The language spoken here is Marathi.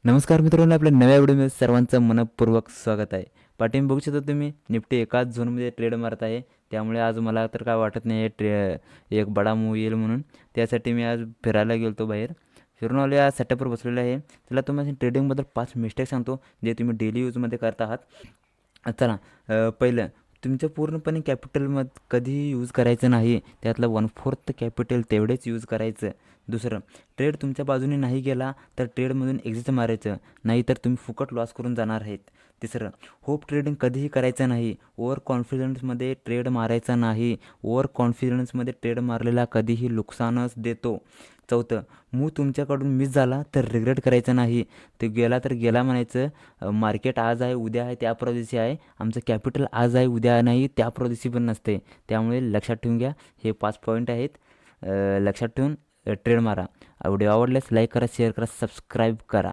नमस्कार मित्रांनो, आपल्या नव्या व्हिडिओमध्ये सर्वांचं मनःपूर्वक स्वागत आहे. पाठीमागे बघू शकता तुम्ही निफ्टी एकाच झोनमध्ये ट्रेड मारत आहे. त्यामुळे आज मला तर काय वाटत नाही एक बडा मूव येईल म्हणून. त्यासाठी मी आज फिरायला गेलो बाहेर. फिरून आलो, या सेटअपवर बसलेलो आहे. चला तुम्हाला ट्रेडिंगबद्दल 5 मिस्टेक सांगतो जे तुम्ही डेली यूजमध्ये करत आहात. चला, पहिलं, तुमचं पूर्णपणे कॅपिटलमध्ये कधीही यूज करायचं नाही. त्यातलं 1/4 कॅपिटल तेवढेच यूज करायचं. दुसरं, ट्रेड तुमच्या बाजूने नाही गेला तर ट्रेडमधून एक्झिट मारायचं, नाहीतर तुम्ही फुकट लॉस करून जाणार आहेत. तिसरं, होप ट्रेडिंग कधीही करायचं नाही. ओव्हर कॉन्फिडन्समध्ये ट्रेड मारायचा नाही. ओव्हर कॉन्फिडन्समध्ये ट्रेड मारलेला कधीही नुकसानच देतो. चौथं, मूव तुमच्याकडून मिस झाला तर रिग्रेट करायचं नाही. ते गेला तर गेला म्हणायचं. मार्केट आज आहे उद्या आहे त्या दिवशी आहे. आमचं कॅपिटल आज आहे उद्या नाही त्या दिवशी पण नसते. त्यामुळे लक्षात ठेवून घ्या, हे 5 पॉईंट आहेत. लक्षात ठेवून ट्रेड मारा. व्हिडिओ आवडल्यास लाईक करा, शेअर करा, सबस्क्राईब करा.